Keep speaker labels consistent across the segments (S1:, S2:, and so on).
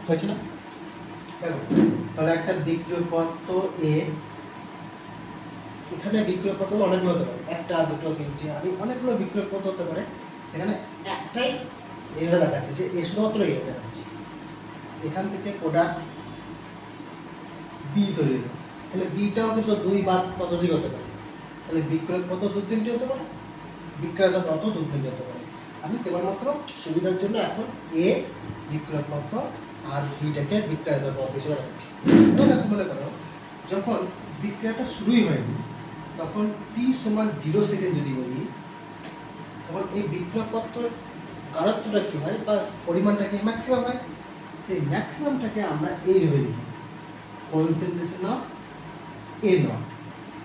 S1: হয়েছে না? দেখো তাহলে একটা বিক্রিয়ক পদার্থ এ, এখানে বিক্রিয়ক পদার্থ অনেকগুলো হতে পারে, একটা দুটো তিনটে আর অনেকগুলো বিক্রিয়ক পদার্থ হতে পারে, সেখানে একটাই এইভাবে দেখাচ্ছে যে এ শুধুমাত্র এ দেখাচ্ছে। এখান থেকে প্রোডাক্ট বি তৈরি হলো, তাহলে বিটাও কিন্তু দুই বা ততোধিক হতে পারে, তাহলে বিক্রিয়ক পদার্থ দু তিনটে হতে পারে, বিক্রিয়ক পদার্থ দু তিনটে হতে পারে। আমি কেবলমাত্র সুবিধার জন্য এখন এ বিক্রিয়ক পদার্থ আর বিটাকে বিক্রিয়ক পদার্থ হিসেবে রাখছি। দেখো মনে করো যখন বিক্রিয়াটা শুরুই হয়নি তখন টি সমান 0 সেকেন্ড যদি বলি, তখন এই বিক্রিয়ক পদার্থের গাঢ়ত্বটা কি হয় বা পরিমাণটাকে ম্যাক্সিমাম হয়, সেই ম্যাক্সিমামটাকে আমরা এইভাবে লিখি কনসেন্ট্রেশন অফ এ নট,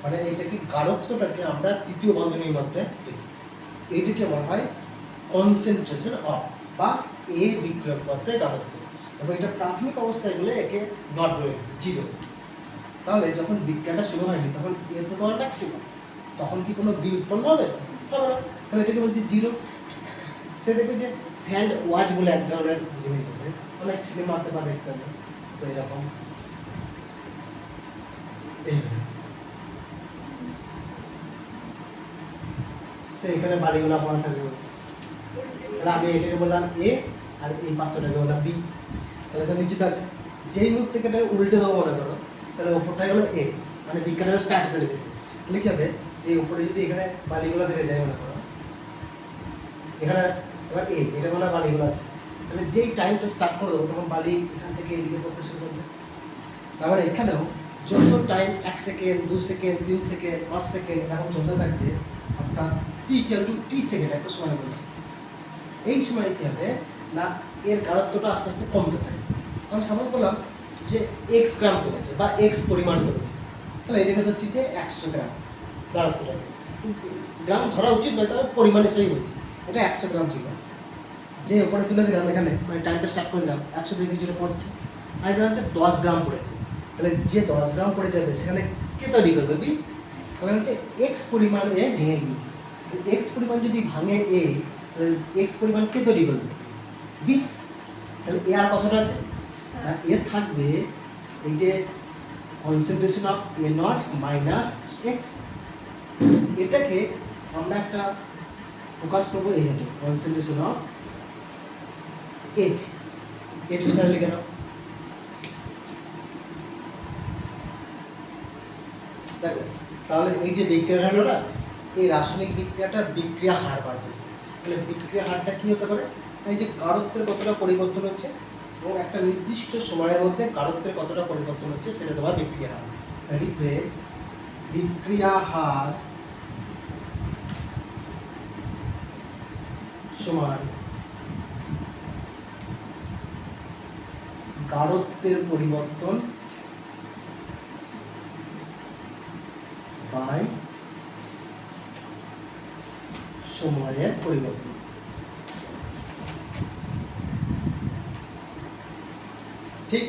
S1: মানে এইটাকে গাঢ়ত্বটাকে আমরা তৃতীয় বন্ধনীর মধ্যে লিখি, এইটাকে বলা হয় কনসেন্ট্রেশন অফ বা এ বিক্রিয়ক পদার্থের গাঢ়ত্ব। এবং এটা প্রাথমিক অবস্থায় গেলে একে নট বলে জিরো। তাহলে যখন বিক্রিয়াটা শুরু হয়নি তখন এ তো তোমার ম্যাক্সিমাম, তখন কি কোনো বি উৎপন্ন হবে? হবে না, তাহলে এটাকে বলছি জিরো। সে দেখবে যে স্যান্ড ওয়াচ বলে এক ধরনের জিনিস আছে, অনেক সিনেমাতে বা দেখতে হবে, তো এরকম এইভাবে সে এখানে বাড়িগুলো পড়া থাকবে, তাহলে আমি এটাকে বললাম এ আর এই পাত্রটাকে বললাম বি, তাহলে সে নিশ্চিত আছে। যেই মুহূর্ত থেকে এটা উল্টে দেবো মনে করো, তাহলে ওপরটা হলো এ, মানে বিজ্ঞানের স্টার্ট হতে রেখেছে, তাহলে কি হবে এই উপরে যদি এখানে বালিগুলো থেকে যায় মনে করো, এখানে এবার এ এটা বলা বালিগুলো আছে, তাহলে যেই টাইমটা স্টার্ট করে দেবো তখন বালি এখান থেকে এদিকে পড়তে শুরু করবে। তারপরে এখানেও যত time 1 second 2 second 3 second 5 second এরকম চলতে থাকবে, অর্থাৎ টি সেকেন্ড একটা সময় বলছে, এই সময় কি হবে না এর গাঢ়ত্বটা আস্তে আস্তে কমতে থাকে। আমি সাপোজ করলাম যে এক্স গ্রাম করেছে বা এক্স পরিমাণ করেছে, তাহলে এটাকে ধরছি যে 100 গ্রাম গাঢ়ত্বটাকে, গ্রাম ধরা উচিত নয়, তবে পরিমাণ হিসেবেই বলছি, এটা 100 গ্রাম ছিল, যে উপরে তুলে দিলাম এখানে মানে টাইমটা স্টার্ট করে দিলাম 100 থেকে কিছুটা পড়ছে, আর এটা হচ্ছে 10 গ্রাম পড়েছে, তাহলে যে 10 গ্রাম পড়ে যাবে সেখানে কে তৈরি করবে বি, তাহলে হচ্ছে এক্স পরিমাণ এ ভেঙে গিয়েছে, এক্স পরিমাণ যদি ভাঙে এ, তাহলে এক্স পরিমাণ কে তৈরি করবে বি, তাহলে এ আর কতটা আছে না এ থাকবে এই যে concentration of A not minus x, এটাকে আমরা একটা ফোকাস করবো এইটাকে concentration of eight, eight litre লিখে নাও। দেখো তাহলে এই যে বিক্রিয়া হলো না, এই রাসায়নিক বিক্রিয়াটা বিক্রিয়া হার বাড়বে, তাহলে বিক্রিয়া হারটা কি হতে পারে, এই যে গাঢ়ত্বের কতটা পরিবর্তন হচ্ছে এবং একটা নির্দিষ্ট সময়ের মধ্যে গাঢ়ত্বের কতটা পরিবর্তন হচ্ছে সেটা তোমার বিক্রিয়া হার, লিখবে বিক্রিয়া হার সমান গাঢ়ত্বের পরিবর্তন বাই সময়ের পরিবর্তন। ঠিক